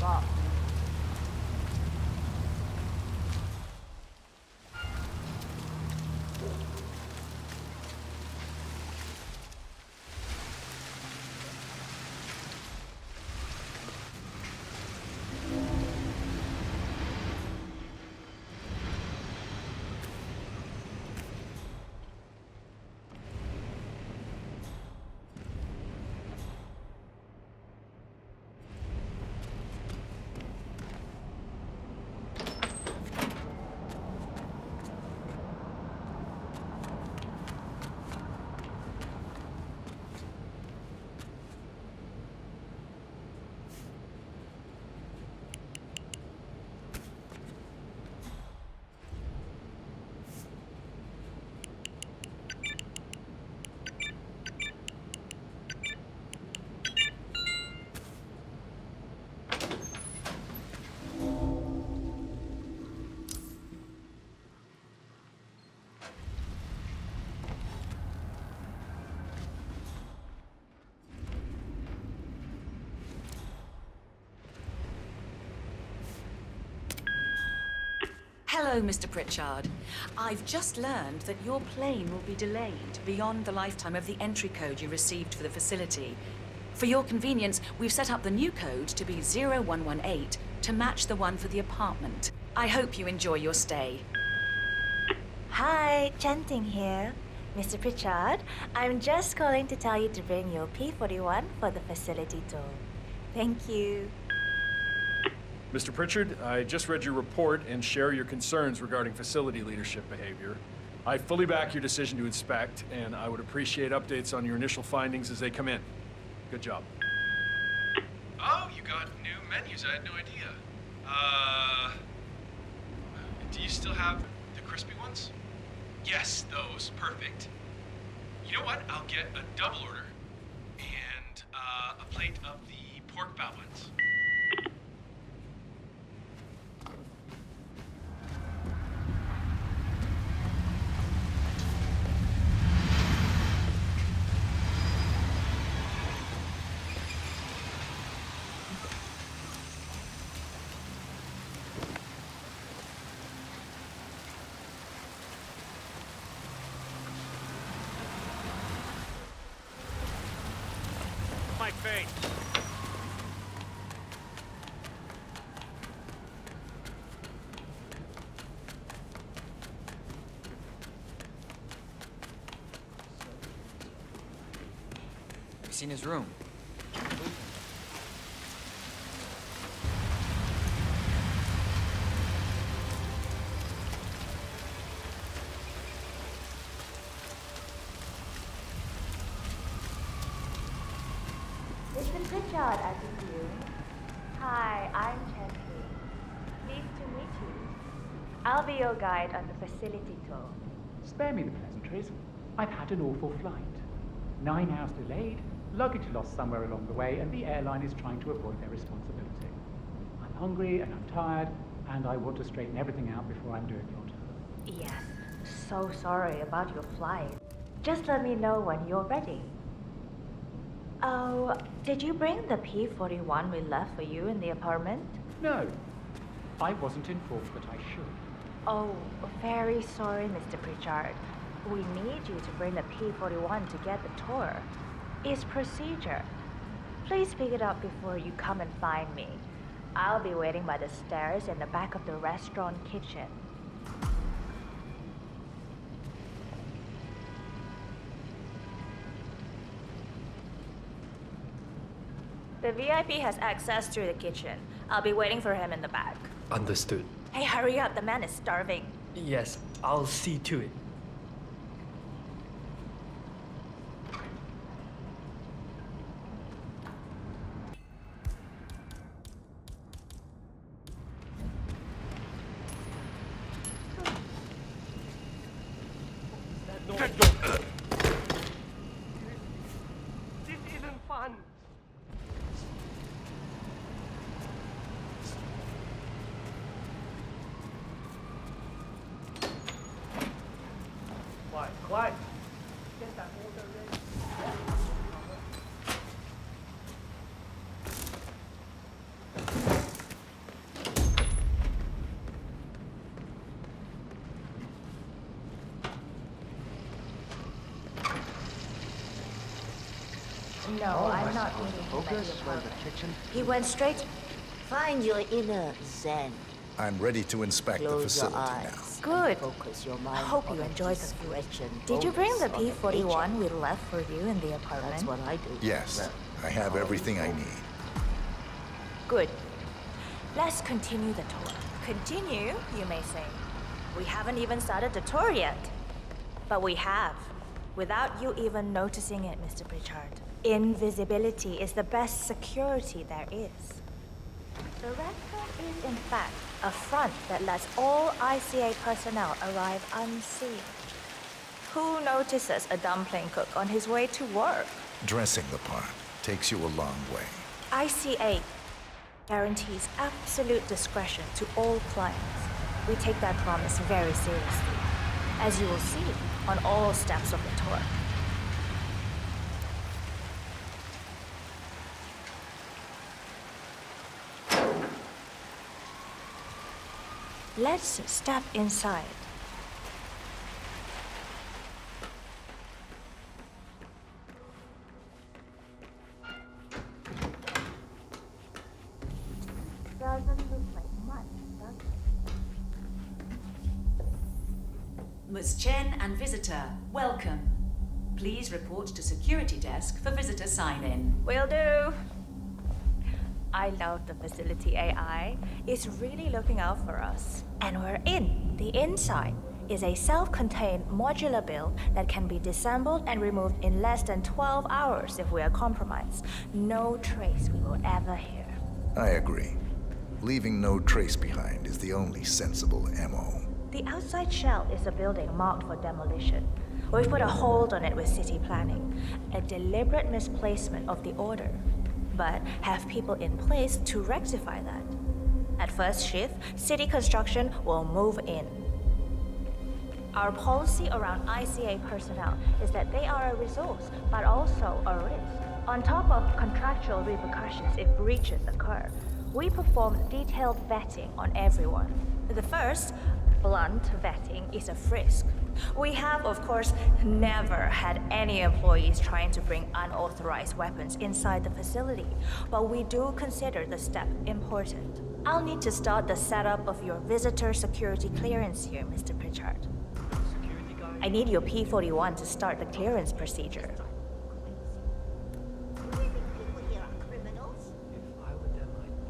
Bob. Hello, Mr. Pritchard. I've just learned that your plane will be delayed beyond the lifetime of the entry code you received for the facility. For your convenience, we've set up the new code to be 0118 to match the one for the apartment. I hope you enjoy your stay. Hi, Chanting here. Mr. Pritchard, I'm just calling to tell you to bring your P41 for the facility tour. Thank you. Mr. Pritchard, I just read your report and share your concerns regarding facility leadership behavior. I fully back your decision to inspect, and I would appreciate updates on your initial findings as they come in. Good job. Oh, you got new menus. I had no idea. Do you still have the crispy ones? Yes, those. Perfect. You know what? I'll get a double order and a plate of the pork bao buns. My face. You seen his room? Mr. Pritchard, I presume. Hi, I'm Chanting. Pleased to meet you. I'll be your guide on the facility tour. Spare me the pleasantries. I've had an awful flight. 9 hours delayed, luggage lost somewhere along the way, and the airline is trying to avoid their responsibility. I'm hungry and I'm tired, and I want to straighten everything out before I'm doing your tour. Yes, so sorry about your flight. Just let me know when you're ready. Oh, did you bring the P41 we left for you in the apartment? No, I wasn't informed that I should. Oh, very sorry, Mr. Pritchard. We need you to bring the P41 to get the tour. It's procedure. Please pick it up before you come and find me. I'll be waiting by the stairs in the back of the restaurant kitchen. The VIP has access through the kitchen. I'll be waiting for him in the back. Understood. Hey, hurry up, the man is starving. Yes, I'll see to it. This isn't fun. Quiet. Get that order ready. No, I'm not meeting him at the apartment. He went straight. Find your inner Zen. I'm ready to inspect the Close your facility now. eyes. Good. Focus your I mind hope on you the enjoyed the food. discretion Did you bring the bonus on the P-41 we paycheck. left for you in the apartment? That's what I do. Yes, I have everything I need. Good. Let's continue the tour. Continue, you may say. We haven't even started the tour yet. But we have, without you even noticing it, Mr. Pritchard. Invisibility is the best security there is. The red front is, in fact, a front that lets all ICA personnel arrive unseen. Who notices a dumpling cook on his way to work? Dressing the part takes you a long way. ICA guarantees absolute discretion to all clients. We take that promise very seriously, as you will see on all steps of the tour. Let's step inside. Doesn't look like much, does it? Ms. Chen and visitor, welcome. Please report to security desk for visitor sign-in. Will do. I love the facility AI. It's really looking out for us. And we're in. The inside is a self-contained modular build that can be disassembled and removed in less than 12 hours if we are compromised. No trace we will ever hear. I agree. Leaving no trace behind is the only sensible MO. The outside shell is a building marked for demolition. We've put a hold on it with city planning, a deliberate misplacement of the order, but have people in place to rectify that. At first shift, city construction will move in. Our policy around ICA personnel is that they are a resource, but also a risk. On top of contractual repercussions if breaches occur, we perform detailed vetting on everyone. The first, blunt vetting, is a frisk. We have, of course, never had any employees trying to bring unauthorized weapons inside the facility, but we do consider the step important. I'll need to start the setup of your visitor security clearance here, Mr. Pritchard. I need your P-41 to start the clearance procedure.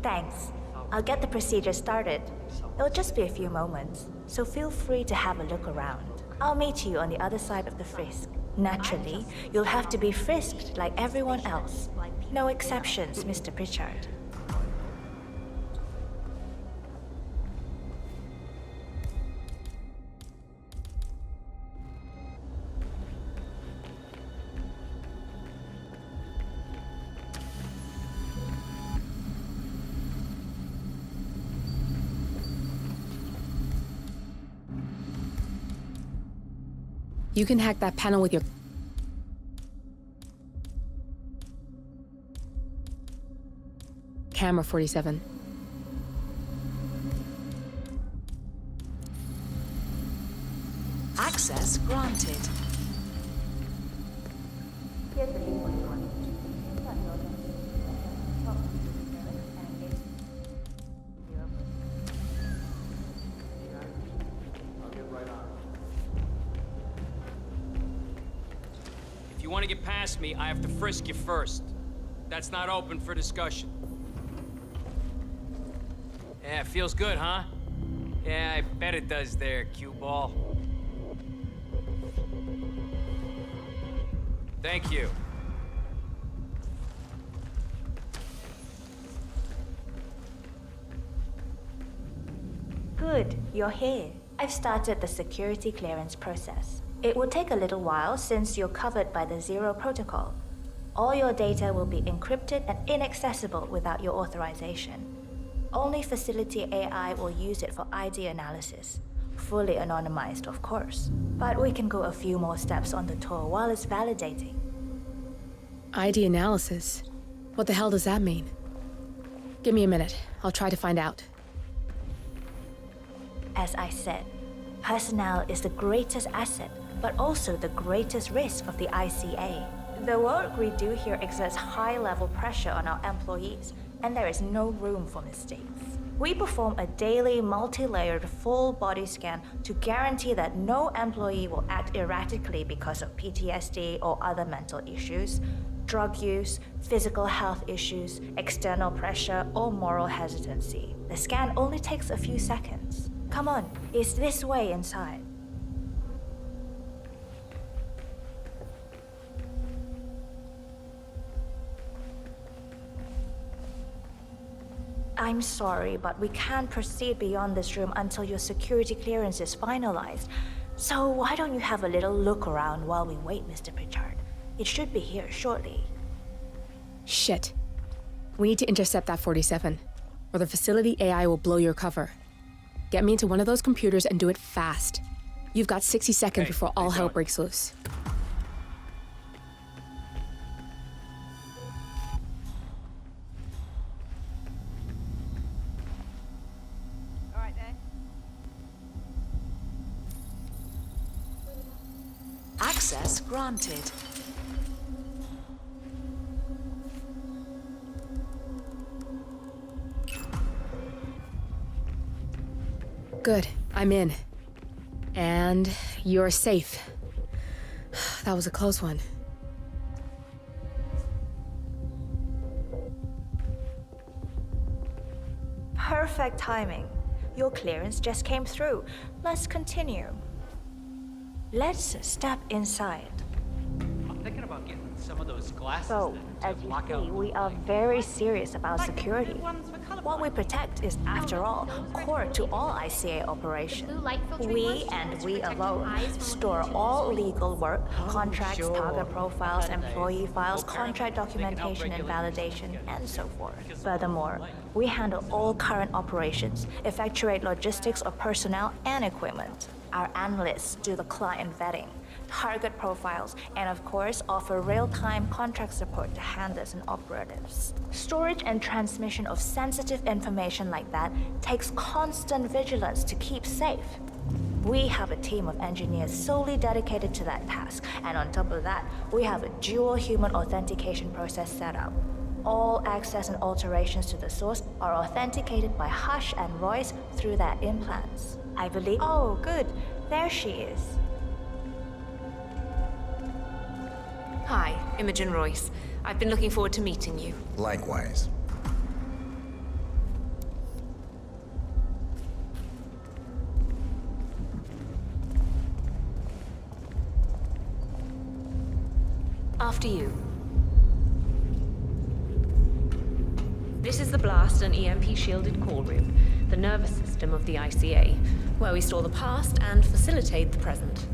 Thanks. I'll get the procedure started. It'll just be a few moments, so feel free to have a look around. I'll meet you on the other side of the frisk. Naturally, you'll have to be frisked like everyone else. No exceptions, Mr. Pritchard. You can hack that panel with your... Camera 47. Access granted. Here's the P-41. If you want to get past me, I have to frisk you first. That's not open for discussion. Yeah, feels good, huh? Yeah, I bet it does there, cue ball. Thank you. Good, you're here. I've started the security clearance process. It will take a little while since you're covered by the Zero Protocol. All your data will be encrypted and inaccessible without your authorization. Only facility AI will use it for ID analysis. Fully anonymized, of course. But we can go a few more steps on the tour while it's validating. ID analysis? What the hell does that mean? Give me a minute. I'll try to find out. As I said, personnel is the greatest asset, but also the greatest risk of the ICA. The work we do here exerts high-level pressure on our employees, and there is no room for mistakes. We perform a daily, multi-layered, full-body scan to guarantee that no employee will act erratically because of PTSD or other mental issues, drug use, physical health issues, external pressure, or moral hesitancy. The scan only takes a few seconds. Come on, it's this way inside. I'm sorry, but we can't proceed beyond this room until your security clearance is finalized. So why don't you have a little look around while we wait, Mr. Pritchard? It should be here shortly. Shit. We need to intercept that 47, or the facility AI will blow your cover. Get me into one of those computers and do it fast. You've got 60 seconds before all hell breaks loose. Access granted. Good, I'm in. And you're safe. That was a close one. Perfect timing. Your clearance just came through. Let's continue. Let's step inside. I'm thinking about getting some of those glasses. So, that as you block out see, we the are light. very serious about security. What we protect is, after all, core to all ICA operations. We and we alone store all legal work, contracts, target profiles, employee files, contract documentation and validation, and so forth. Furthermore, we handle all current operations, effectuate logistics of personnel and equipment. Our analysts do the client vetting, target profiles, and of course offer real-time contract support to handlers and operatives. Storage and transmission of sensitive information like that takes constant vigilance to keep safe. We have a team of engineers solely dedicated to that task, and on top of that, we have a dual human authentication process set up. All access and alterations to the source are authenticated by Hush and Royce through their implants. I believe... Oh, good. There she is. Hi, Imogen Royce. I've been looking forward to meeting you. Likewise. After you. This is the blast and EMP-shielded call room, the nervous system of the ICA, where we store the past and facilitate the present.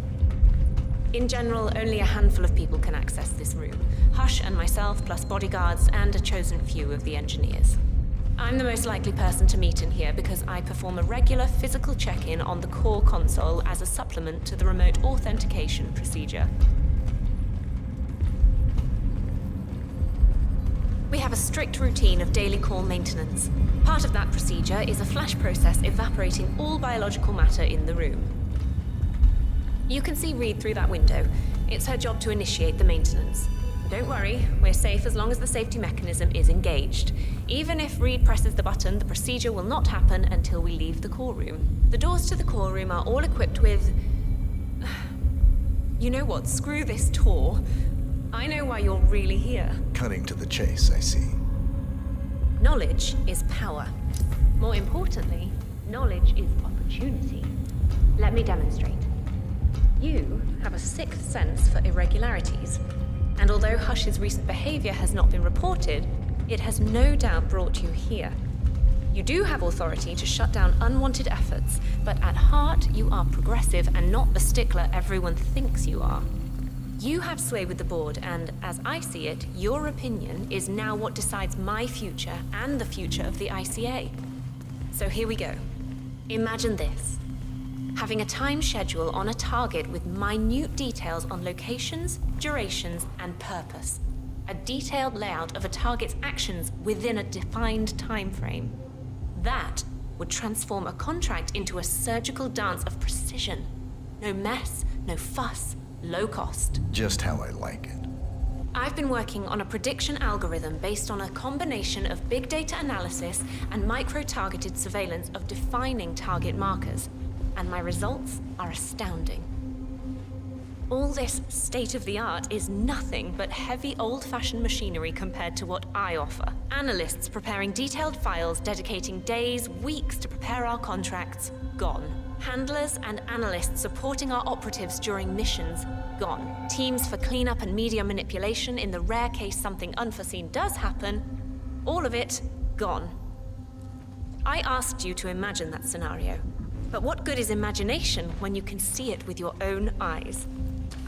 In general, only a handful of people can access this room. Hush and myself, plus bodyguards and a chosen few of the engineers. I'm the most likely person to meet in here because I perform a regular physical check-in on the core console as a supplement to the remote authentication procedure. We have a strict routine of daily core maintenance. Part of that procedure is a flash process evaporating all biological matter in the room. You can see Reed through that window. It's her job to initiate the maintenance. Don't worry, we're safe as long as the safety mechanism is engaged. Even if Reed presses the button, the procedure will not happen until we leave the core room. The doors to the core room are all equipped with... You know what? Screw this tour. I know why you're really here. Cutting to the chase, I see. Knowledge is power. More importantly, knowledge is opportunity. Let me demonstrate. You have a sixth sense for irregularities. And although Hush's recent behavior has not been reported, it has no doubt brought you here. You do have authority to shut down unwanted efforts, but at heart, you are progressive and not the stickler everyone thinks you are. You have sway with the board, and as I see it, your opinion is now what decides my future and the future of the ICA. So here we go. Imagine this. Having a time schedule on a target with minute details on locations, durations, and purpose. A detailed layout of a target's actions within a defined time frame. That would transform a contract into a surgical dance of precision. No mess, no fuss, low cost. Just how I like it. I've been working on a prediction algorithm based on a combination of big data analysis and micro-targeted surveillance of defining target markers, and my results are astounding. All this state-of-the-art is nothing but heavy old-fashioned machinery compared to what I offer. Analysts preparing detailed files dedicating days, weeks to prepare our contracts, gone. Handlers and analysts supporting our operatives during missions, gone. Teams for cleanup and media manipulation in the rare case something unforeseen does happen, all of it, gone. I asked you to imagine that scenario. But what good is imagination when you can see it with your own eyes?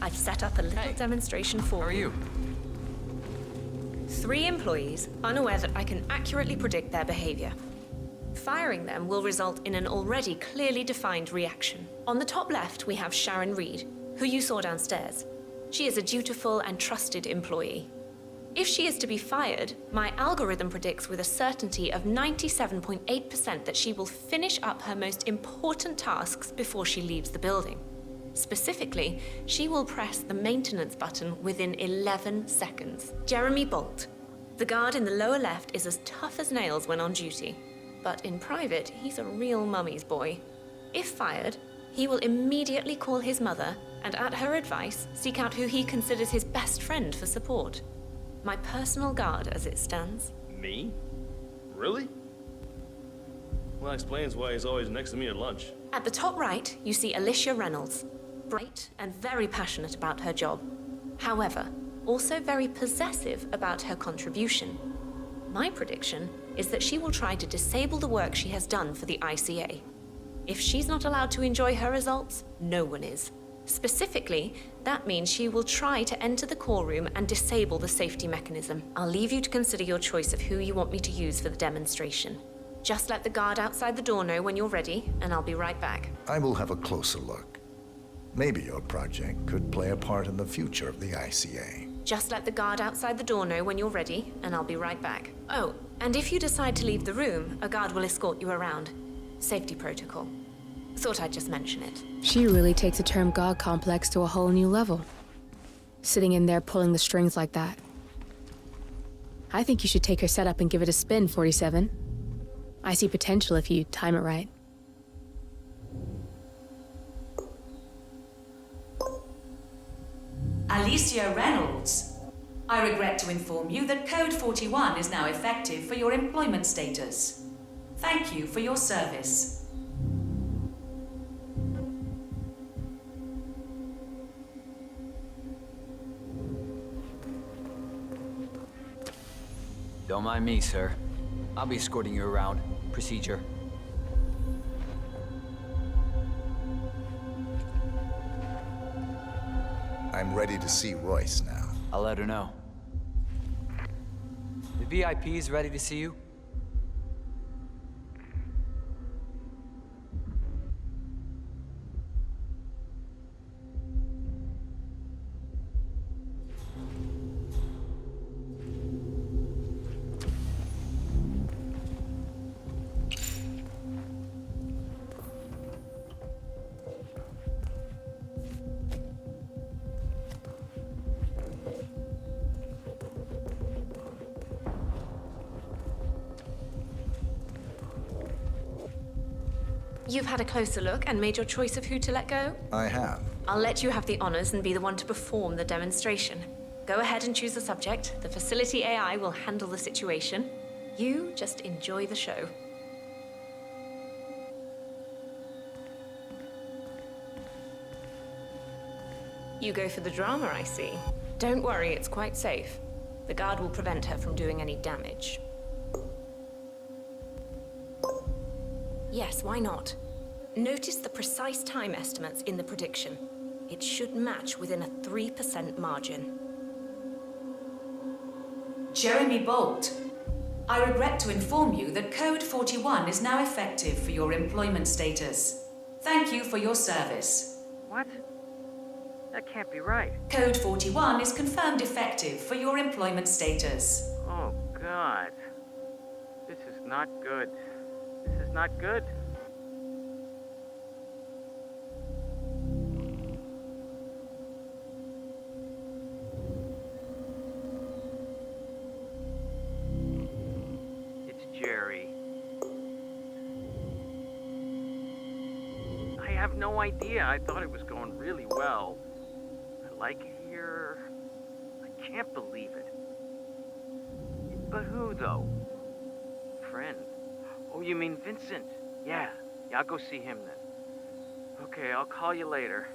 I've set up a little demonstration for you. How are you? 3 employees, unaware that I can accurately predict their behavior. Firing them will result in an already clearly defined reaction. On the top left, we have Sharon Reed, who you saw downstairs. She is a dutiful and trusted employee. If she is to be fired, my algorithm predicts with a certainty of 97.8% that she will finish up her most important tasks before she leaves the building. Specifically, she will press the maintenance button within 11 seconds. Jeremy Bolt. The guard in the lower left is as tough as nails when on duty, but in private, he's a real mummy's boy. If fired, he will immediately call his mother and, at her advice, seek out who he considers his best friend for support. My personal guard, as it stands. Me? Really? Well, that explains why he's always next to me at lunch. At the top right, you see Alicia Reynolds. Bright and very passionate about her job. However, also very possessive about her contribution. My prediction is that she will try to disable the work she has done for the ICA. If she's not allowed to enjoy her results, no one is. Specifically, that means she will try to enter the core room and disable the safety mechanism. I'll leave you to consider your choice of who you want me to use for the demonstration. Just let the guard outside the door know when you're ready, and I'll be right back. I will have a closer look. Maybe your project could play a part in the future of the ICA. Just let the guard outside the door know when you're ready, and I'll be right back. Oh, and if you decide to leave the room, a guard will escort you around. Safety protocol. Thought I'd just mention it. She really takes a term god complex to a whole new level. Sitting in there pulling the strings like that. I think you should take her setup and give it a spin, 47. I see potential if you time it right. Alicia Reynolds. I regret to inform you that Code 41 is now effective for your employment status. Thank you for your service. Don't mind me, sir. I'll be escorting you around. Procedure. I'm ready to see Royce now. I'll let her know. The VIP is ready to see you? You've had a closer look and made your choice of who to let go? I have. I'll let you have the honors and be the one to perform the demonstration. Go ahead and choose the subject. The facility AI will handle the situation. You just enjoy the show. You go for the drama, I see. Don't worry, it's quite safe. The guard will prevent her from doing any damage. Yes, why not? Notice the precise time estimates in the prediction. It should match within a 3% margin. Jeremy Bolt. I regret to inform you that Code 41 is now effective for your employment status. Thank you for your service. What? That can't be right. Code 41 is confirmed effective for your employment status. Oh, God. This is not good. This is not good. have no idea. I thought it was going really well. I like it here. I can't believe it. But who, though? Friend? Oh, you mean Vincent? Yeah, I'll go see him then. Okay, I'll call you later.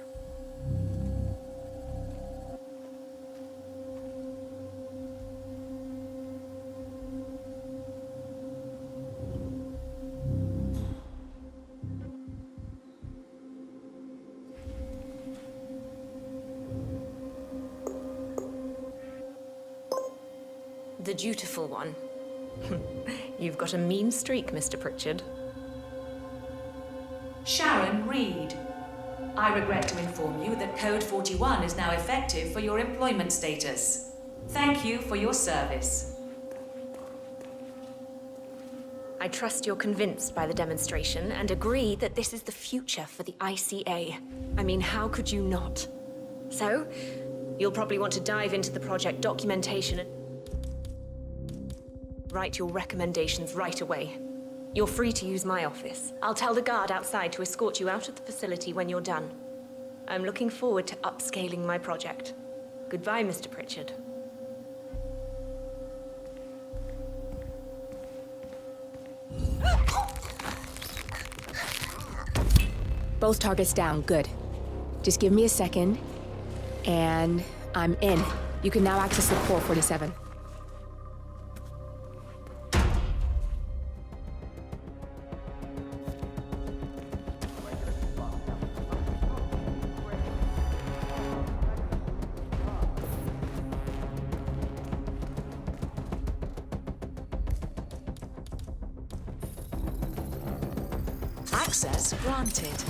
The dutiful one. You've got a mean streak, Mr. Pritchard. Sharon Reed. I regret to inform you that Code 41 is now effective for your employment status. Thank you for your service. I trust you're convinced by the demonstration and agree that this is the future for the ICA. I mean, how could you not? So, you'll probably want to dive into the project documentation and write your recommendations right away. You're free to use my office. I'll tell the guard outside to escort you out of the facility when you're done. I'm looking forward to upscaling my project. Goodbye, Mr. Pritchard. Both targets down, good. Just give me a second, and I'm in. You can now access the core 47. Access granted.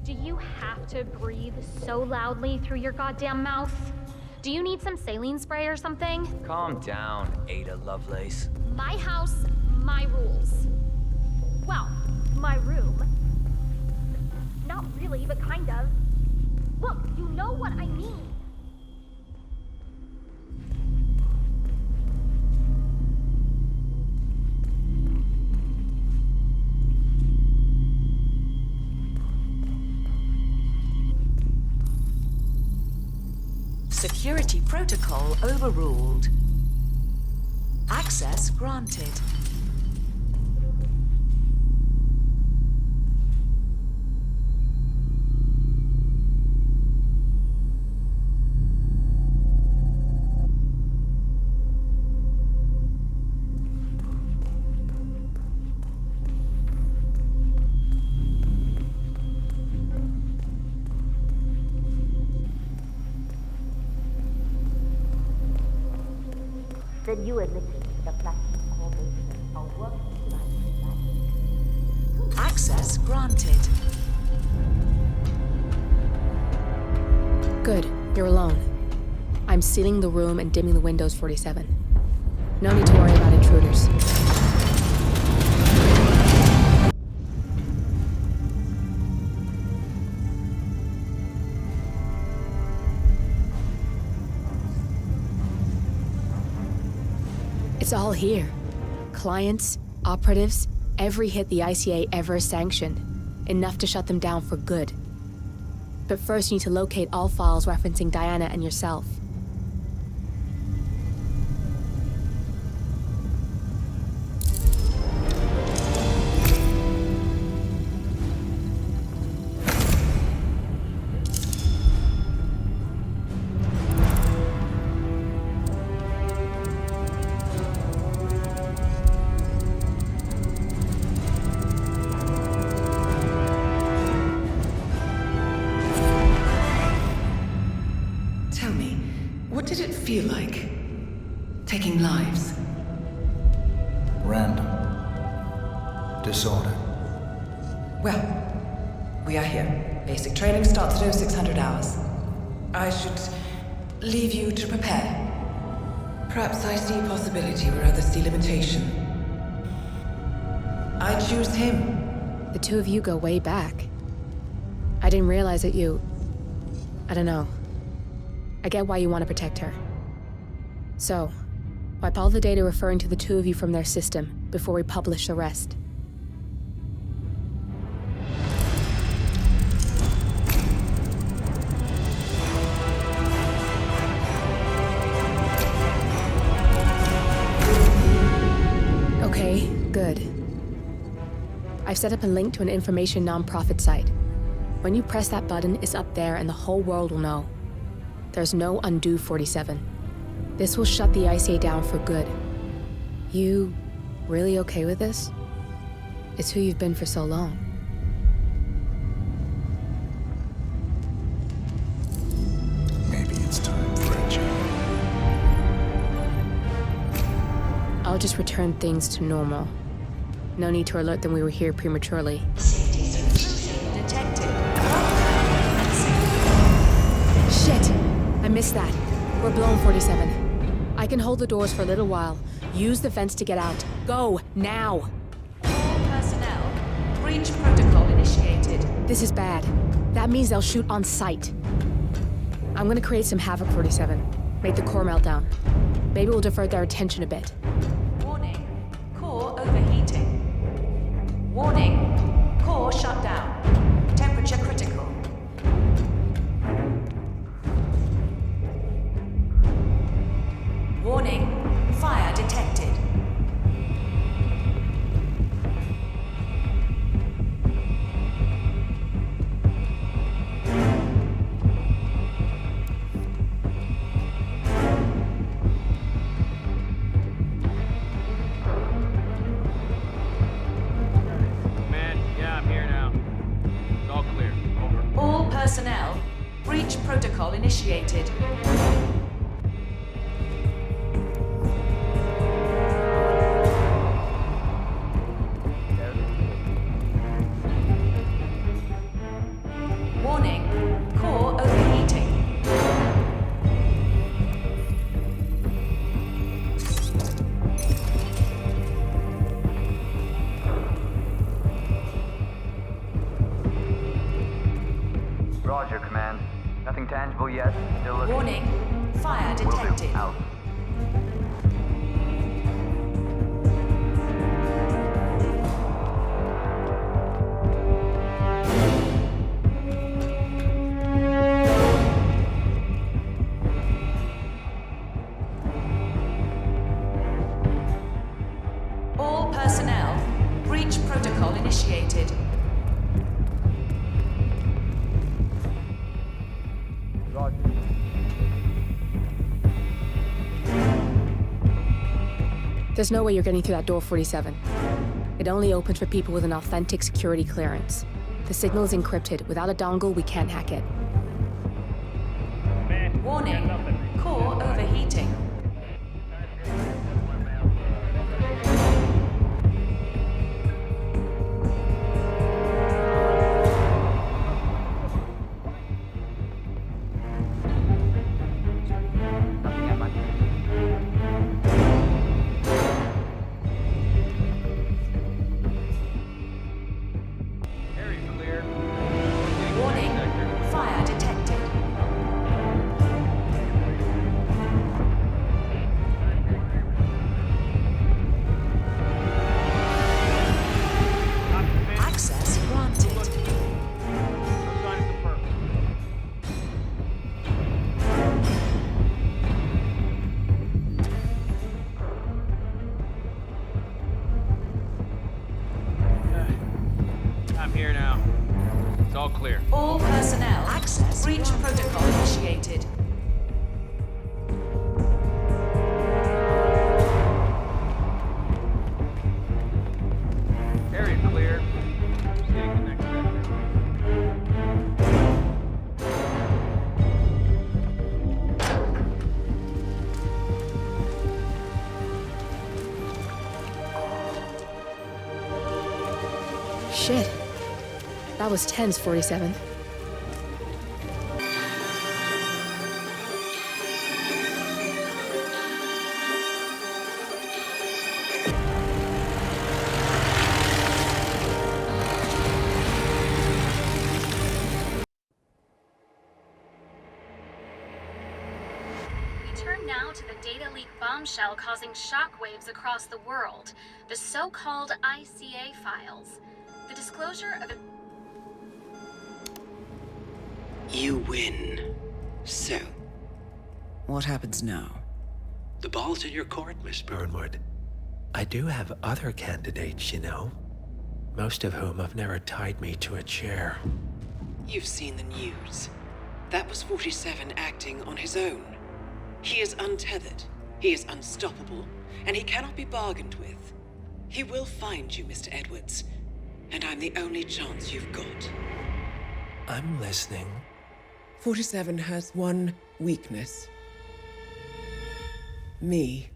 Do you have to breathe so loudly through your goddamn mouth? Do you need some saline spray or something? Calm down, Ada Lovelace. My house, my rules. Well, my room. Not really, but kind of. Look, you know what I mean. Security protocol overruled. Access granted. Then you admitted the plastic corporations are working like that. Access granted. Good, you're alone. I'm sealing the room and dimming the windows 47. No need to worry about intruders. It's all here. Clients, operatives, every hit the ICA ever sanctioned. Enough to shut them down for good. But first you need to locate all files referencing Diana and yourself. What did it feel like? Taking lives? Random. Disorder. Well, we are here. Basic training starts at 0600 hours. I should leave you to prepare. Perhaps I see possibility where others see limitation. I choose him. The two of you go way back. I didn't realize that you... I don't know. I get why you want to protect her. So, wipe all the data referring to the two of you from their system before we publish the rest. Okay, good. I've set up a link to an information nonprofit site. When you press that button, it's up there and the whole world will know. There's no undo 47. This will shut the ICA down for good. You really okay with this? It's who you've been for so long. Maybe it's time for a change. I'll just return things to normal. No need to alert them we were here prematurely. Detected. Shit! I missed that. We're blown, 47. I can hold the doors for a little while. Use the vents to get out. Go, now! All personnel, breach protocol initiated. This is bad. That means they'll shoot on sight. I'm gonna create some havoc, 47. Make the core meltdown. Maybe we'll divert their attention a bit. Warning, core overheating. Warning, core shut down. Temperature critical. Warning, fire detected. Man, yeah, I'm here now. It's all clear. Over. All personnel, breach protocol initiated. Warning, core overheating. Roger, Command. Nothing tangible yet. Still looking. Warning, fire Will do. detected. Out. All personnel, breach protocol initiated. Roger. There's no way you're getting through that door, 47. It only opens for people with an authentic security clearance. The signal is encrypted. Without a dongle, we can't hack it. Warning, core overheating. Area clear. Warning, fire detected. Access granted. No signs of purpose. I'm here now. It's all clear. All personnel, access breach protocol initiated. Area clear. Proceeding to next sector. Shit. That was tense, 47. Turning now to the data leak bombshell causing shockwaves across the world, the so-called ICA files. The disclosure of... You win. So, What happens now? the ball's in your court, Miss Burnwood. I do have other candidates, you know. Most of whom have never tied me to a chair. You've seen the news. That was 47 acting on his own. He is untethered, he is unstoppable, and he cannot be bargained with. He will find you, Mr. Edwards, and I'm the only chance you've got. I'm listening. 47 has one weakness. Me.